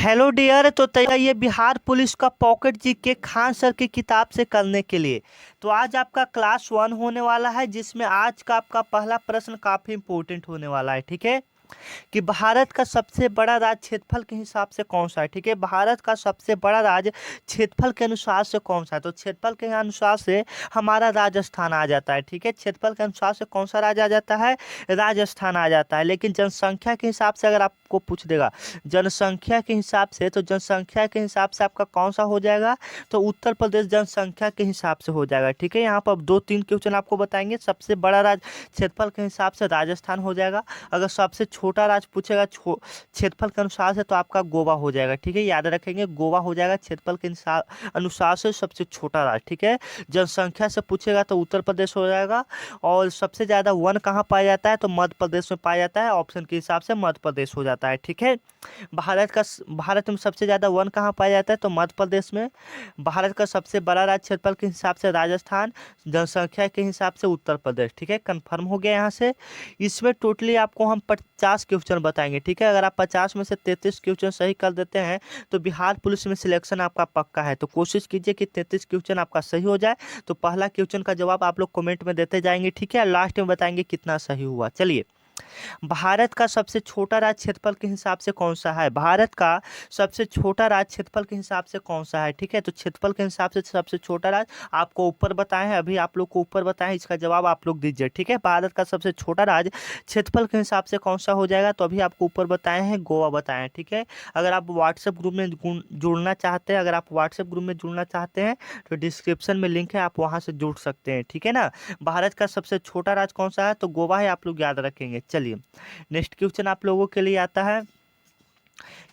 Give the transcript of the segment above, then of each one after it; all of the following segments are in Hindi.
Hello dear. तो तैयार ये बिहार पुलिस का पॉकेट जीके खान सर की किताब से करने के लिए। तो आज आपका क्लास 1 होने वाला है, जिसमें आज का आपका पहला प्रश्न काफ़ी इंपॉर्टेंट होने वाला है। ठीक है कि भारत का सबसे बड़ा राज्य क्षेत्रफल के हिसाब से कौन सा है। ठीक है, भारत का सबसे बड़ा राज्य क्षेत्रफल के अनुसार से कौन सा है। तो क्षेत्रफल के अनुसार से हमारा राजस्थान आ जाता है। ठीक है, क्षेत्रफल के अनुसार से कौन सा राज्य आ जाता है, राजस्थान आ जाता है। लेकिन जनसंख्या के हिसाब से अगर आपको पूछ देगा जनसंख्या के हिसाब से, तो जनसंख्या के हिसाब से आपका कौन सा हो जाएगा, तो उत्तर प्रदेश जनसंख्या के हिसाब से हो जाएगा। ठीक है, यहाँ पर 2-3 क्वेश्चन आपको बताएंगे। सबसे बड़ा राज्य क्षेत्रफल के हिसाब से राजस्थान हो जाएगा। अगर सबसे छोटा राज्य पूछेगा क्षेत्रफल के अनुसार से, तो आपका गोवा हो जाएगा। ठीक है, याद रखेंगे, गोवा हो जाएगा क्षेत्रफल के अनुसार से सबसे छोटा राज्य। ठीक है, जनसंख्या से पूछेगा तो उत्तर प्रदेश हो जाएगा। और सबसे ज़्यादा वन कहाँ पाया जाता है, तो मध्य प्रदेश में पाया जाता है। ऑप्शन के हिसाब से मध्य प्रदेश हो जाता है। ठीक है, भारत में सबसे ज़्यादा वन कहाँ पाया जाता है, तो मध्य प्रदेश में। भारत का सबसे बड़ा राज्य क्षेत्रफल के हिसाब से राजस्थान, जनसंख्या के हिसाब से उत्तर प्रदेश। ठीक है, कंफर्म हो गया यहाँ से। इसमें टोटली आपको हम 50 क्वेश्चन बताएंगे। ठीक है, अगर आप 50 में से 33 क्वेश्चन सही कर देते हैं तो बिहार पुलिस में सिलेक्शन आपका पक्का है। तो कोशिश कीजिए कि 33 क्वेश्चन आपका सही हो जाए। तो पहला क्वेश्चन का जवाब आप लोग कमेंट में देते जाएंगे। ठीक है, लास्ट में बताएंगे कितना सही हुआ। चलिए, भारत का सबसे छोटा राज्य क्षेत्रफल के हिसाब से कौन सा है। भारत का सबसे छोटा राज्य क्षेत्रफल के हिसाब से कौन सा है। ठीक है, तो क्षेत्रफल के हिसाब से सबसे छोटा राज्य आपको ऊपर बताए हैं, अभी आप लोग को ऊपर बताएं, इसका जवाब आप लोग दीजिए। ठीक है, भारत का सबसे छोटा राज्य क्षेत्रफल के हिसाब से कौन सा हो जाएगा, तो अभी आपको ऊपर बताए हैं, गोवा बताए हैं। ठीक है, अगर आप व्हाट्सएप ग्रुप में जुड़ना चाहते हैं, अगर आप व्हाट्सएप ग्रुप में जुड़ना चाहते हैं तो डिस्क्रिप्शन में लिंक है, आप वहाँ से जुड़ सकते हैं। ठीक है ना, भारत का सबसे छोटा राज्य कौन सा है, तो गोवा है, आप लोग याद रखेंगे। चलिए, नेक्स्ट क्वेश्चन आप लोगों के लिए आता है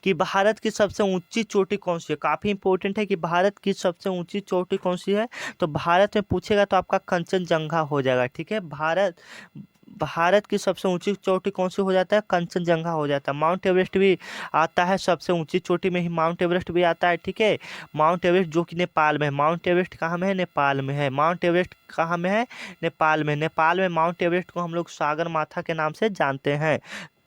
कि भारत की सबसे ऊंची चोटी कौन सी है। काफ़ी इंपॉर्टेंट है कि भारत की सबसे ऊंची चोटी कौन सी है। तो भारत में पूछेगा तो आपका कंचनजंगा हो जाएगा। ठीक है, भारत की सबसे ऊंची चोटी कौन सी हो जाता है, कंचनजंगा हो जाता है। माउंट एवरेस्ट भी आता है, सबसे ऊंची चोटी में ही माउंट एवरेस्ट भी आता है। ठीक है, माउंट एवरेस्ट जो कि नेपाल में है। माउंट एवरेस्ट कहाँ में है, नेपाल में है। माउंट एवरेस्ट कहाँ में है, नेपाल में। नेपाल में माउंट एवरेस्ट को हम लोग सागर माथा के नाम से जानते हैं।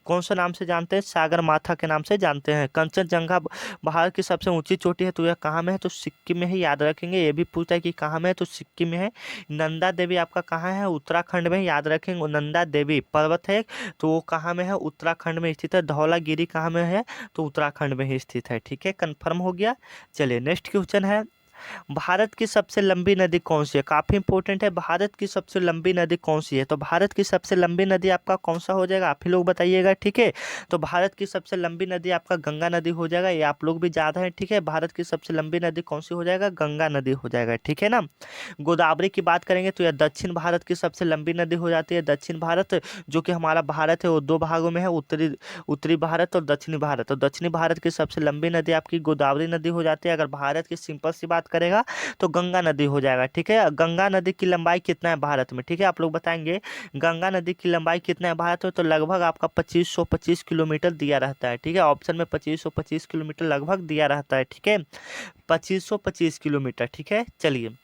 कौन सा नाम से जानते हैं, सागर माथा के नाम से जानते हैं। कंचनजंगा भारत की सबसे ऊंची चोटी है, तो यह कहाँ में है, तो सिक्किम में ही, याद रखेंगे। ये भी पूछता है कि कहाँ में है, तो सिक्किम में है। नंदा देवी आपका कहाँ है, उत्तराखंड में, याद रखेंगे। नंदा देवी पर्वत है, तो वो कहाँ में है, उत्तराखंड में स्थित है। धौलागिरी कहाँ में है, तो उत्तराखंड में ही स्थित है। ठीक है, कंफर्म हो गया। चलिए, नेक्स्ट क्वेश्चन है, भारत की सबसे लंबी नदी कौन सी है। काफ़ी इंपॉर्टेंट है, भारत की सबसे लंबी नदी कौन सी है। तो भारत की सबसे लंबी नदी आपका कौन सा हो जाएगा, आप ही लोग बताइएगा। ठीक है, तो भारत की सबसे लंबी नदी आपका गंगा नदी हो जाएगा, ये आप लोग भी ज़्यादा है। ठीक है, भारत की सबसे लंबी नदी कौन सी हो जाएगा, गंगा नदी हो जाएगा। ठीक है ना, गोदावरी की बात करेंगे तो यह दक्षिण भारत की सबसे लंबी नदी हो जाती है। दक्षिण भारत जो कि हमारा भारत है वो 2 भागों में है, उत्तरी उत्तरी भारत और दक्षिणी भारत। तो दक्षिणी भारत की सबसे लंबी नदी आपकी गोदावरी नदी हो जाती है। अगर भारत की सिंपल सी बात करेगा तो गंगा नदी हो जाएगा। ठीक है, गंगा नदी की लंबाई कितना है भारत में, ठीक है, आप लोग बताएंगे गंगा नदी की लंबाई कितना है भारत में। तो लगभग आपका 2525 किलोमीटर दिया रहता है। ठीक है, ऑप्शन में 2525 किलोमीटर लगभग दिया रहता है। ठीक है, 2525 किलोमीटर। ठीक है, चलिए,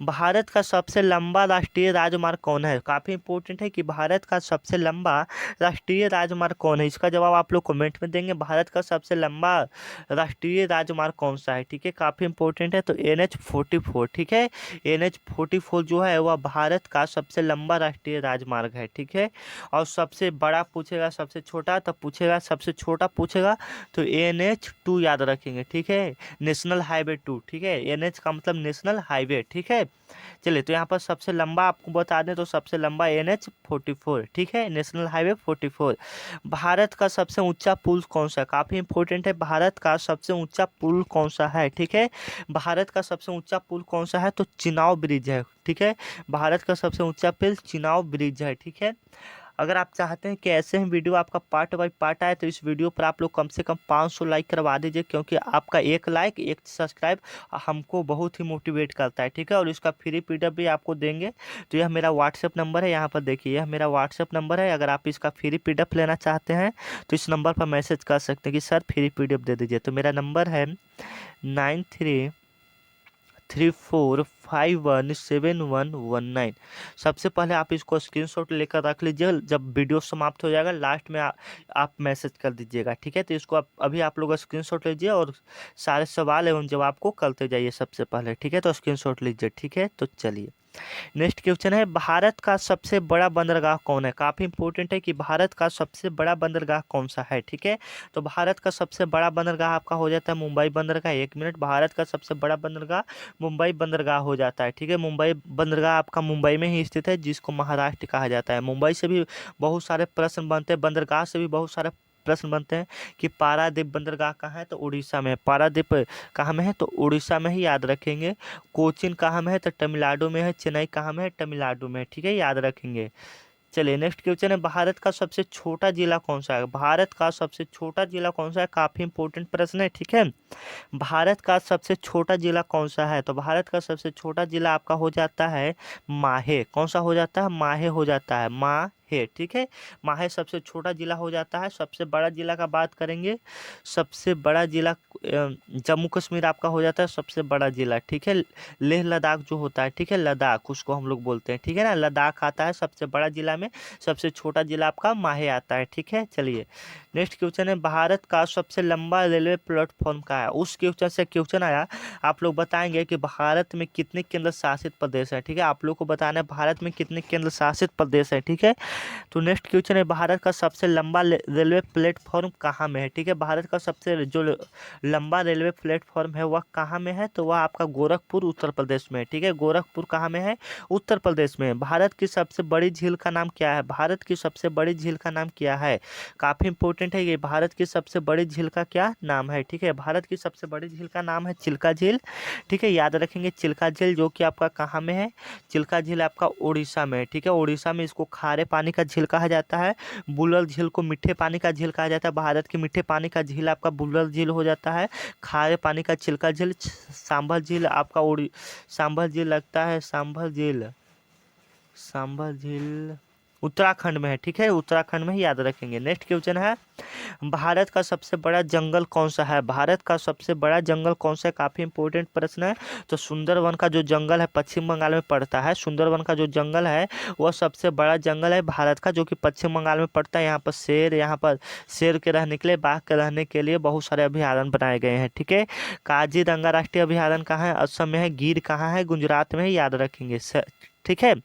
भारत का सबसे लंबा राष्ट्रीय राजमार्ग कौन है। काफ़ी इंपॉर्टेंट है कि भारत का सबसे लंबा राष्ट्रीय राजमार्ग कौन है, इसका जवाब आप लोग कमेंट में देंगे। भारत का सबसे लंबा राष्ट्रीय राजमार्ग कौन सा है। ठीक है, काफ़ी इंपॉर्टेंट है, तो NH 44। ठीक है, NH 44 जो है वह भारत का सबसे लंबा राष्ट्रीय राजमार्ग है। ठीक है, और सबसे बड़ा पूछेगा, सबसे छोटा तब पूछेगा, सबसे छोटा पूछेगा तो NH 2 याद रखेंगे। ठीक है, नेशनल हाईवे 2। ठीक है, NH का मतलब नेशनल हाईवे। ठीक है, चलिए, तो यहाँ पर सबसे लंबा आपको बता दें तो सबसे लंबा NH 44। ठीक है, नेशनल हाईवे 44। भारत का सबसे ऊंचा पुल कौन सा है, काफ़ी इंपॉर्टेंट है, भारत का सबसे ऊंचा पुल कौन सा है। ठीक है, भारत का सबसे ऊंचा पुल कौन सा है, तो चिनाव ब्रिज है। ठीक है, भारत का सबसे ऊंचा पुल चिनाव ब्रिज है। ठीक है, अगर आप चाहते हैं कि ऐसे ही वीडियो आपका पार्ट बाय पार्ट आए तो इस वीडियो पर आप लोग कम से कम 500 लाइक करवा दीजिए, क्योंकि आपका एक लाइक एक सब्सक्राइब हमको बहुत ही मोटिवेट करता है। ठीक है, और इसका फ्री PDF भी आपको देंगे। तो यह मेरा व्हाट्सएप नंबर है, यहाँ पर देखिए, यह मेरा व्हाट्सएप नंबर है। अगर आप इसका फ्री PDF लेना चाहते हैं तो इस नंबर पर मैसेज कर सकते हैं कि सर फ्री PDF दे दीजिए। तो मेरा नंबर है 9334 517119। सबसे पहले आप इसको स्क्रीनशॉट लेकर रख लीजिए, जब वीडियो समाप्त हो जाएगा लास्ट में आप मैसेज कर दीजिएगा, ठीक है। तो इसको अभी आप लोग स्क्रीनशॉट लीजिए और सारे सवाल एवं जवाब को करते जाइए सबसे पहले, ठीक है। तो स्क्रीनशॉट लीजिए, ठीक है। तो चलिए नेक्स्ट क्वेश्चन है, भारत का सबसे बड़ा बंदरगाह कौन है। काफी इंपॉर्टेंट है कि भारत का सबसे बड़ा बंदरगाह कौन सा है, ठीक है। तो भारत का सबसे बड़ा बंदरगाह आपका हो जाता है मुंबई बंदरगाह। 1 मिनट, भारत का सबसे बड़ा बंदरगाह मुंबई बंदरगाह हो जाता है, ठीक है। मुंबई बंदरगाह आपका मुंबई में ही स्थित है, जिसको महाराष्ट्र कहा जाता है। मुंबई से भी बहुत सारे प्रश्न बनते हैं, बंदरगाह से भी बहुत सारे प्रश्न बनते हैं कि पारादीप बंदरगाह कहाँ है, तो उड़ीसा में है। पारादीप कहाँ में है, तो उड़ीसा में ही, याद रखेंगे। कोचीन कहाँ में है, तो तमिलनाडु में है। चेन्नई कहाँ में है, तमिलनाडु में है, ठीक है, याद रखेंगे। चलिए नेक्स्ट क्वेश्चन है, भारत का सबसे छोटा जिला कौन सा है। भारत का सबसे छोटा जिला कौन सा है, काफी इंपॉर्टेंट प्रश्न है, ठीक है। भारत का सबसे छोटा जिला कौन सा है, तो भारत का सबसे छोटा जिला आपका हो जाता है माहे। कौन सा हो जाता है, माहे हो जाता है, माहे, ठीक है। माहे सबसे छोटा जिला हो जाता है। सबसे बड़ा जिला का बात करेंगे, सबसे बड़ा जिला जम्मू कश्मीर आपका हो जाता है सबसे बड़ा जिला, ठीक है। लेह लद्दाख जो होता है, ठीक है, लद्दाख उसको हम लोग बोलते हैं, ठीक है ना। लद्दाख आता है सबसे बड़ा जिला में, सबसे छोटा जिला आपका माहे आता है, ठीक है। चलिए नेक्स्ट क्वेश्चन है, भारत का सबसे लंबा रेलवे प्लेटफॉर्म का है। उस क्वेश्चन से क्वेश्चन आया, आप लोग बताएंगे कि भारत में कितने केंद्र शासित प्रदेश है, ठीक है। आप लोग को बताना है भारत में कितने केंद्र शासित प्रदेश है, ठीक है। तो नेक्स्ट क्वेश्चन है, भारत का सबसे लंबा रेलवे प्लेटफॉर्म कहाँ में है, ठीक है। भारत का सबसे जो लंबा रेलवे प्लेटफॉर्म है वह कहाँ में है, तो वह आपका गोरखपुर उत्तर प्रदेश में है, ठीक है। गोरखपुर कहाँ में है, उत्तर प्रदेश में। भारत की सबसे बड़ी झील का नाम क्या है, भारत की सबसे बड़ी झील का नाम क्या है। काफी इंपॉर्टेंट है ये, भारत की सबसे बड़ी झील का क्या नाम है, ठीक है। भारत की सबसे बड़ी झील का नाम है चिल्का झील, ठीक है, याद रखेंगे। चिल्का झील जो कि आपका कहाँ में है, चिल्का झील आपका उड़ीसा में है, ठीक है। उड़ीसा में इसको खारे पानी का झील कहा जाता है। बुलर झील को मीठे पानी का झील कहा जाता है। भारत की मीठे पानी का झील आपका बुलर झील हो जाता है। खारे पानी का चिल्का झील, सांभर झील आपका सांभर झील लगता है, सांभर झील उत्तराखंड में है, ठीक है, उत्तराखंड में ही, याद रखेंगे। नेक्स्ट क्वेश्चन है, भारत का सबसे बड़ा जंगल कौन सा है। भारत का सबसे बड़ा जंगल कौन सा है, काफी इंपॉर्टेंट प्रश्न है। तो सुंदरवन का जो जंगल है पश्चिम बंगाल में पड़ता है। सुंदरवन का जो जंगल है वह सबसे बड़ा जंगल है भारत का, जो कि पश्चिम बंगाल में पड़ता है। यहाँ पर शेर के रहने के लिए, बाघ के रहने के लिए बहुत सारे अभयारण्य बनाए गए हैं, ठीक है। काजीरंगा राष्ट्रीय अभयारण्य कहाँ है, असम में है। गिर कहाँ है, गुजरात में है, याद रखेंगे, ठीक है।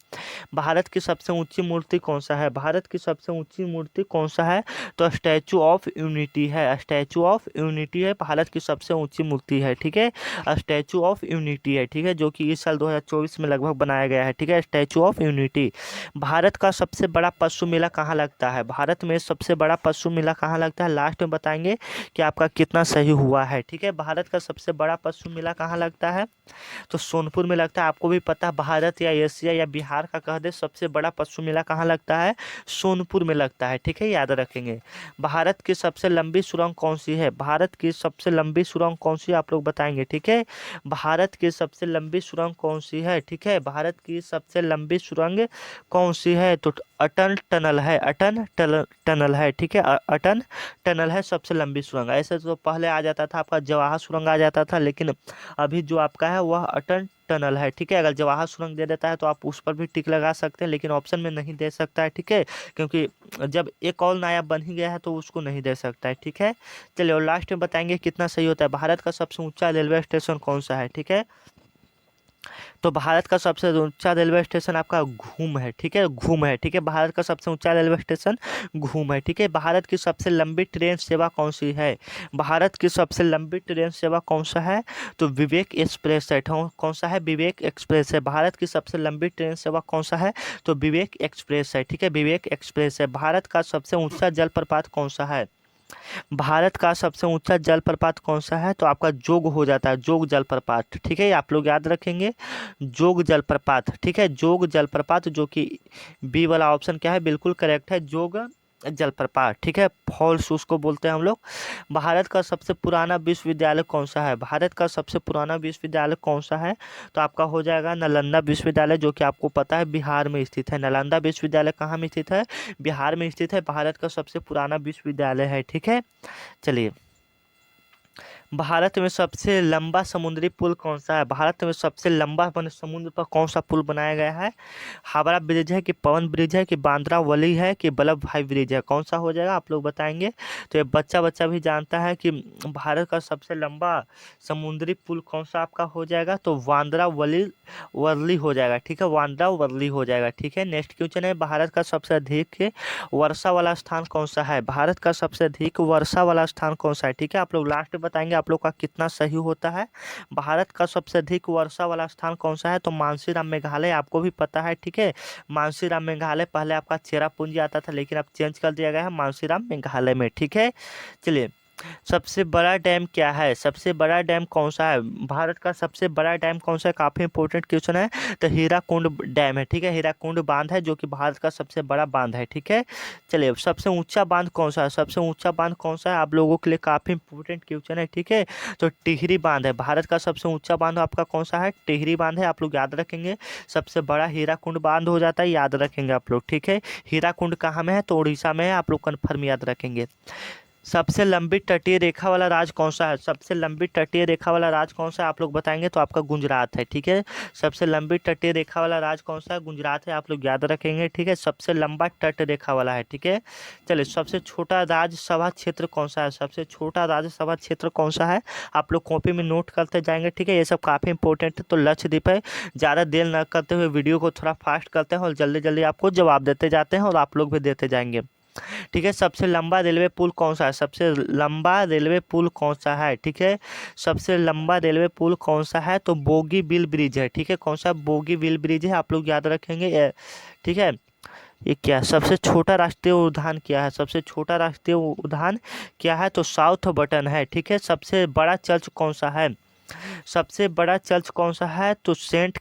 भारत की सबसे ऊंची मूर्ति कौन सा है, भारत की सबसे ऊंची मूर्ति कौन सा है, तो स्टैचू ऑफ यूनिटी है। स्टैचू ऑफ यूनिटी है भारत की सबसे ऊंची मूर्ति है, ठीक है। स्टैचू ऑफ यूनिटी है, ठीक है, जो कि इस साल 2024 में लगभग बनाया गया है, ठीक है, स्टैचू ऑफ यूनिटी। भारत का सबसे बड़ा पशु मेला कहाँ लगता है, भारत में सबसे बड़ा पशु मेला कहाँ लगता है, लास्ट में बताएंगे कि आपका कितना सही हुआ है, ठीक है। भारत का सबसे बड़ा पशु मेला कहाँ लगता है, तो सोनपुर में लगता है। आपको भी पता है, भारत या एशिया या बिहार का कह दे, सबसे बड़ा पशु मेला कहाँ लगता है, सोनपुर में लगता है, ठीक है, याद रखेंगे। भारत की सबसे लंबी सुरंग कौन सी है, भारत की सबसे लंबी सुरंग कौन सी है, आप लोग बताएंगे, ठीक है। भारत की सबसे लंबी सुरंग कौन सी है, ठीक है, भारत की सबसे लंबी सुरंग कौन सी है, तो अटल टनल है, टनल है, ठीक है, अटल टनल है सबसे लंबी सुरंग। ऐसे तो पहले आ जाता था आपका जवाहर सुरंग आ जाता था, लेकिन अभी जो आपका है वह अटल टनल है, ठीक है। अगर जवाहर सुरंग दे देता है तो आप उस पर भी टिक लगा सकते हैं, लेकिन ऑप्शन में नहीं दे सकता है, ठीक है, क्योंकि जब एक और नायाब बन ही गया है तो उसको नहीं दे सकता है, ठीक है। चलिए और लास्ट में बताएंगे कितना सही होता है। भारत का सबसे ऊंचा रेलवे स्टेशन कौन सा है, ठीक है। तो भारत का सबसे ऊंचा रेलवे स्टेशन आपका घूम है, ठीक है, घूम है, ठीक है। भारत का सबसे ऊंचा रेलवे स्टेशन घूम है, ठीक है। भारत की सबसे लंबी ट्रेन सेवा कौन सी है, भारत की सबसे लंबी ट्रेन सेवा कौन सा है, तो विवेक एक्सप्रेस है। कौन सा है, विवेक एक्सप्रेस है। भारत की सबसे लंबी ट्रेन सेवा कौन सा है, तो विवेक एक्सप्रेस है, ठीक है, विवेक एक्सप्रेस है। भारत का सबसे ऊंचा जलप्रपात कौन सा है, भारत का सबसे ऊंचा जलप्रपात कौन सा है, तो आपका जोग हो जाता है, जोग जलप्रपात, ठीक है, आप लोग याद रखेंगे, जोग जलप्रपात, ठीक है, जोग जलप्रपात, जो कि बी वाला ऑप्शन क्या है, बिल्कुल करेक्ट है, जोग जलप्रपात, ठीक है, फॉल्स उसको बोलते हैं हम लोग। भारत का सबसे पुराना विश्वविद्यालय कौन सा है, भारत का सबसे पुराना विश्वविद्यालय कौन सा है, तो आपका हो जाएगा नालंदा विश्वविद्यालय, जो कि आपको पता है बिहार में स्थित है। नालंदा विश्वविद्यालय कहाँ में स्थित है, बिहार में स्थित है। भारत का सबसे पुराना विश्वविद्यालय है, ठीक है। चलिए भारत में सबसे लंबा समुद्री पुल कौन सा है? भारत में सबसे लंबा समुद्र पर कौन सा पुल बनाया गया है? हावड़ा ब्रिज है कि पवन ब्रिज है कि बांद्रा वली है कि वल्लभ भाई ब्रिज है? कौन सा हो जाएगा आप लोग बताएंगे। तो ये बच्चा बच्चा भी जानता है कि भारत का सबसे लंबा समुद्री पुल कौन सा आपका हो जाएगा, तो बांद्रा वली वर्ली हो जाएगा। ठीक है, बांद्रा वर्ली हो जाएगा। ठीक है, नेक्स्ट क्वेश्चन है, भारत का सबसे अधिक वर्षा वाला स्थान कौन सा है? भारत का सबसे अधिक वर्षा वाला स्थान कौन सा है? ठीक है, आप लोग लास्ट में बताएंगे आप लोग का कितना सही होता है। भारत का सबसे अधिक वर्षा वाला स्थान कौन सा है? तो मानसीराम मेघालय, आपको भी पता है। ठीक है, मानसीराम मेघालय, पहले आपका चेरापूंजी आता था लेकिन अब चेंज कर दिया गया है मानसीराम मेघालय में। ठीक है, चलिए, सबसे बड़ा डैम क्या है? सबसे बड़ा डैम कौन सा है? भारत का सबसे बड़ा डैम कौन सा है? काफी इंपॉर्टेंट क्वेश्चन है। तो हीराकुंड डैम है। ठीक है, हीराकुंड बांध है जो कि भारत का सबसे बड़ा बांध है। ठीक है, चलिए, सबसे ऊंचा बांध कौन सा है? सबसे ऊंचा बांध कौन सा है? आप लोगों के लिए काफी इंपॉर्टेंट क्वेश्चन है। ठीक है, तो टिहरी बांध है। भारत का सबसे ऊंचा बांध आपका कौन सा है? टिहरी बांध है, आप लोग याद रखेंगे। सबसे बड़ा हीराकुंड बांध हो जाता है, याद रखेंगे आप लोग। ठीक है, हीराकुंड कहाँ में है? तो उड़ीसा में है, आप लोग कन्फर्म याद रखेंगे। सबसे लंबी तटीय रेखा वाला राज्य कौन सा है? सबसे लंबी तटीय रेखा वाला राज्य कौन सा है? आप लोग बताएंगे तो आपका गुजरात है। ठीक है, सबसे लंबी तटीय रेखा वाला राज्य कौन सा है? गुजरात है, आप लोग याद रखेंगे। ठीक है, सबसे लंबा तट रेखा वाला है। ठीक है, चलिए, सबसे छोटा राज्यसभा क्षेत्र कौन सा है? सबसे छोटा राज्यसभा क्षेत्र कौन सा है? आप लोग कॉपी में नोट करते जाएंगे। ठीक है, ये सब काफ़ी इंपॉर्टेंट है। तो लक्षद्वीप है। ज़्यादा देर न करते हुए वीडियो को थोड़ा फास्ट करते हैं और जल्दी जल्दी आपको जवाब देते जाते हैं और आप लोग भी देते जाएंगे। ठीक है, सबसे लंबा रेलवे पुल कौन सा है? सबसे लंबा रेलवे पुल कौन सा है? ठीक है, सबसे लंबा रेलवे पुल कौन सा है? तो बोगीबील ब्रिज है। ठीक है, कौन सा? बोगीबील ब्रिज है, आप लोग याद रखेंगे। ठीक है, ये क्या? सबसे छोटा राष्ट्रीय उद्यान क्या है? सबसे छोटा राष्ट्रीय उद्यान क्या है? तो साउथ बटन है। ठीक है, सबसे बड़ा चर्च कौन सा है? सबसे बड़ा चर्च कौन सा है? तो सेंट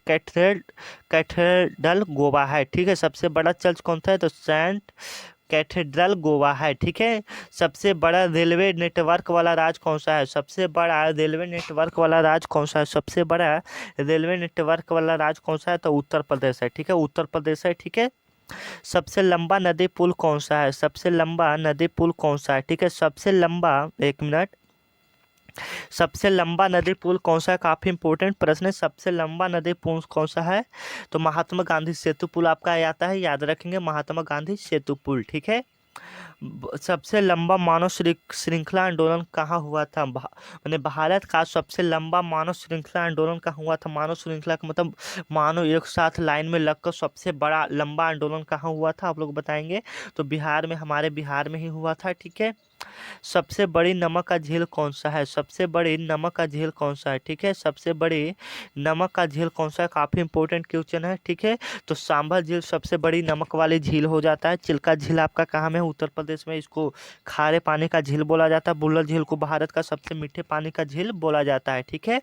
कैथेड्रल गोवा है। ठीक है, सबसे बड़ा चर्च कौन सा है? तो सेंट कैथेड्रल गोवा है। ठीक है, सबसे बड़ा रेलवे नेटवर्क वाला राज्य कौन सा है? सबसे बड़ा रेलवे नेटवर्क वाला राज्य कौन सा है? सबसे बड़ा रेलवे नेटवर्क वाला राज्य कौन सा है? तो उत्तर प्रदेश है। ठीक है, उत्तर प्रदेश है। ठीक है, सबसे लंबा नदी पुल कौन सा है? सबसे लंबा नदी पुल कौन सा है? ठीक है, सबसे लंबा, एक मिनट, सबसे लंबा नदी पुल कौन सा है? काफी इंपॉर्टेंट प्रश्न है। सबसे लंबा नदी पुल कौन सा है? तो महात्मा गांधी सेतु पुल आपका आता है, याद रखेंगे, महात्मा गांधी सेतु पुल। ठीक है, सबसे लंबा मानव श्रृंखला आंदोलन कहाँ हुआ था? माने भारत का सबसे लंबा मानव श्रृंखला आंदोलन कहाँ हुआ था? मानव श्रृंखला का मतलब मानव एक साथ लाइन में लगकर सबसे बड़ा लंबा आंदोलन कहाँ हुआ था? आप लोग बताएंगे। तो बिहार में, हमारे बिहार में ही हुआ था। ठीक है, सबसे बड़ी नमक का झील कौन सा है? सबसे बड़ी नमक का झील कौन सा है? ठीक है, सबसे बड़ी नमक का झील कौन सा है? काफी इंपॉर्टेंट क्वेश्चन है। ठीक है, तो सांभर झील सबसे बड़ी नमक वाली झील हो जाता है। चिल्का झील आपका कहाँ में? उत्तर प्रदेश में, इसको खारे पानी का झील बोला जाता है। बुल्लर झील को भारत का सबसे मीठे पानी का झील बोला जाता है। ठीक है,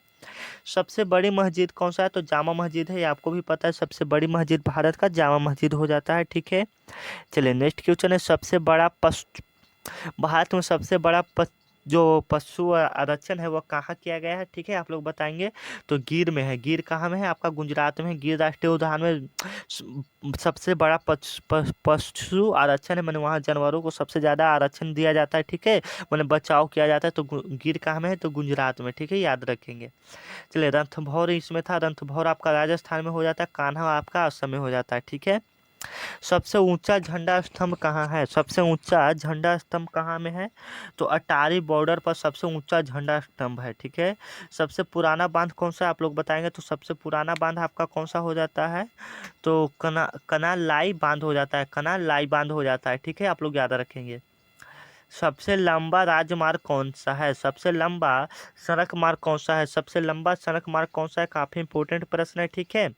सबसे बड़ी मस्जिद कौन सा है? तो जामा मस्जिद है, ये आपको भी पता है। सबसे बड़ी मस्जिद भारत का जामा मस्जिद हो जाता है। ठीक है, चलिए, नेक्स्ट क्वेश्चन है, सबसे बड़ा पशु, भारत में सबसे बड़ा जो पशु आरक्षण है वो कहाँ किया गया है? ठीक है, आप लोग बताएंगे। तो गिर में है। गिर कहाँ में है? आपका गुजरात में। गिर राष्ट्रीय उद्यान में सबसे बड़ा पशु आरक्षण है, मैंने वहाँ जानवरों को सबसे ज़्यादा आरक्षण दिया जाता है। ठीक है, मैंने बचाव किया जाता है। तो गिर कहाँ में है? तो गुजरात में। ठीक है, याद रखेंगे। चलिए, रणथंभौर इसमें था। रणथंभौर आपका राजस्थान में हो जाता है। कान्हा आपका असम में हो जाता है। ठीक है, सबसे ऊंचा झंडा स्तंभ कहाँ है? सबसे ऊंचा झंडा स्तंभ कहाँ में है? तो अटारी बॉर्डर पर सबसे ऊंचा झंडा स्तंभ है। ठीक है, सबसे पुराना बांध कौन सा है? आप लोग बताएंगे। तो सबसे पुराना बांध आपका कौन सा हो जाता है? तो कनालाई बांध हो जाता है। कनालाई बांध हो जाता है। ठीक है, आप लोग याद रखेंगे। सबसे लंबा राजमार्ग कौन सा है? सबसे लंबा सड़क मार्ग कौन सा है? सबसे लंबा सड़क मार्ग कौन सा है? काफी इंपॉर्टेंट प्रश्न है। ठीक है,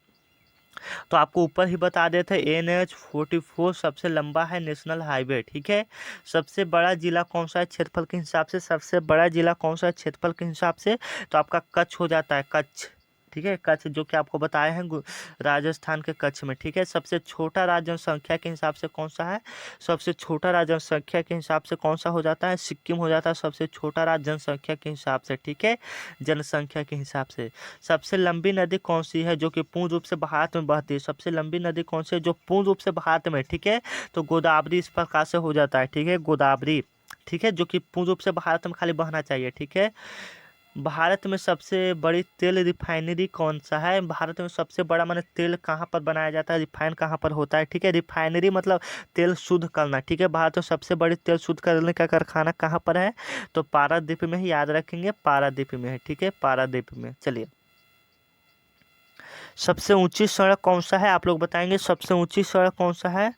तो आपको ऊपर ही बता देते NH 44 सबसे लंबा है नेशनल हाईवे। ठीक है, सबसे बड़ा जिला कौन सा है क्षेत्रफल के हिसाब से? सबसे बड़ा जिला कौन सा है क्षेत्रफल के हिसाब से? तो आपका कच्छ हो जाता है, कच्छ। ठीक है, कच्छ, जो कि आपको बताए हैं राजस्थान के कच्छ में। ठीक है, सबसे छोटा राज्य जनसंख्या के हिसाब से कौन सा है? सबसे छोटा राज्य जनसंख्या के हिसाब से कौन सा हो जाता है? सिक्किम हो जाता है सबसे छोटा राज्य जनसंख्या के हिसाब से। ठीक है, जनसंख्या के हिसाब से। सबसे लंबी नदी कौन सी है जो कि पूर्ण रूप से भारत में बहती है? सबसे लंबी नदी कौन सी है जो पूर्ण रूप से भारत में? ठीक है, तो गोदावरी इस प्रकार से हो जाता है। ठीक है, गोदावरी। ठीक है, जो कि पूर्ण रूप से भारत में खाली बहना चाहिए। ठीक है, भारत में सबसे बड़ी तेल रिफाइनरी कौन सा है? भारत में सबसे बड़ा माने तेल कहाँ पर बनाया जाता है, रिफाइन कहाँ पर होता है? ठीक है, रिफाइनरी मतलब तेल शुद्ध करना। ठीक है, भारत में सबसे बड़ी तेल शुद्ध करने का कारखाना कहाँ पर है? तो पारादीप में ही, याद रखेंगे, पारादीप में है। ठीक है, पारादीप में। चलिए, सबसे ऊंची सड़क कौन सा है? आप लोग बताएंगे सबसे ऊंची सड़क कौन सा है?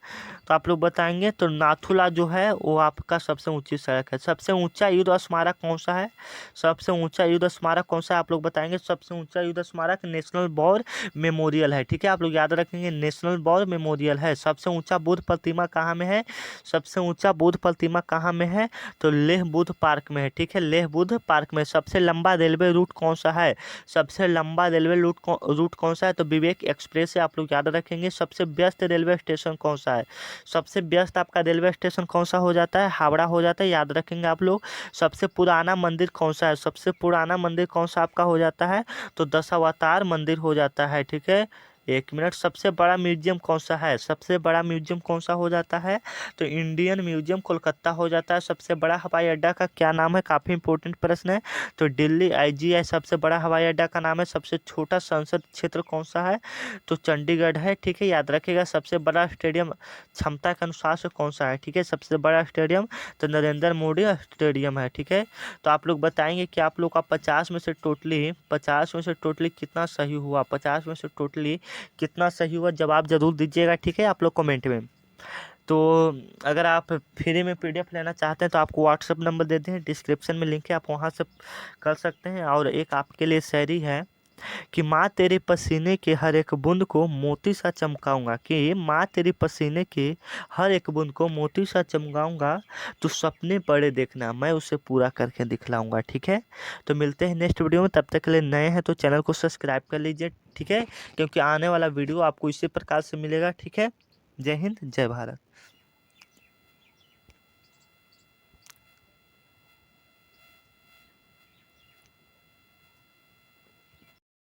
तो आप लोग बताएंगे तो नाथुला जो है वो आपका सबसे ऊंची सड़क है। सबसे ऊंचा युद्ध स्मारक कौन सा है? सबसे ऊंचा युद्ध स्मारक कौन सा है? आप लोग बताएंगे सबसे ऊंचा युद्ध स्मारक नेशनल वॉर मेमोरियल है। ठीक है, आप लोग याद रखेंगे नेशनल वॉर मेमोरियल है। सबसे ऊंचा बुद्ध प्रतिमा कहाँ में है? सबसे ऊंचा बुद्ध प्रतिमा कहाँ में है? तो लेह बुद्ध पार्क में है। ठीक है, लेह बुद्ध पार्क में। सबसे लंबा रेलवे रूट कौन सा है? सबसे लंबा रेलवे रूट कौन सा है? तो विवेक एक्सप्रेस है, आप लोग याद रखेंगे। सबसे व्यस्त रेलवे स्टेशन कौन सा है? सबसे व्यस्त आपका रेलवे स्टेशन कौन सा हो जाता है? हावड़ा हो जाता है, याद रखेंगे आप लोग। सबसे पुराना मंदिर कौन सा है? सबसे पुराना मंदिर कौन सा आपका हो जाता है? तो दशावतार मंदिर हो जाता है। ठीक है, एक मिनट। सबसे बड़ा म्यूजियम कौन सा है? सबसे बड़ा म्यूजियम कौन सा हो जाता है? तो इंडियन म्यूजियम कोलकाता हो जाता है। सबसे बड़ा हवाई अड्डा का क्या नाम है? काफ़ी इंपॉर्टेंट प्रश्न है। तो दिल्ली IGI सबसे बड़ा हवाई अड्डा का नाम है। सबसे छोटा संसद क्षेत्र कौन सा है? तो चंडीगढ़ है। ठीक है, याद रखिएगा। सबसे बड़ा स्टेडियम क्षमता के अनुसार से कौन सा है? ठीक है, सबसे बड़ा स्टेडियम तो नरेंद्र मोदी स्टेडियम है। ठीक है, तो आप लोग बताएंगे कि आप लोग का 50 में से टोटली कितना सही हुआ? 50 में से टोटली कितना सही हुआ? जवाब जरूर दीजिएगा। ठीक है, आप लोग कमेंट में। तो अगर आप फ्री में PDF लेना चाहते हैं तो आपको व्हाट्सअप नंबर दे दें, डिस्क्रिप्शन में लिंक है, आप वहां से कर सकते हैं। और एक आपके लिए शायरी है कि माँ तेरे पसीने के हर एक बूंद को मोती सा चमकाऊंगा, कि माँ तेरी पसीने के हर एक बूंद को मोती सा चमकाऊंगा, तू सपने बड़े देखना, मैं उसे पूरा करके दिखलाऊंगा। ठीक है, तो मिलते हैं नेक्स्ट वीडियो में। तब तक के लिए नए हैं तो चैनल को सब्सक्राइब कर लीजिए। ठीक है, क्योंकि आने वाला वीडियो आपको इसी प्रकार से मिलेगा। ठीक है, जय हिंद, जय भारत।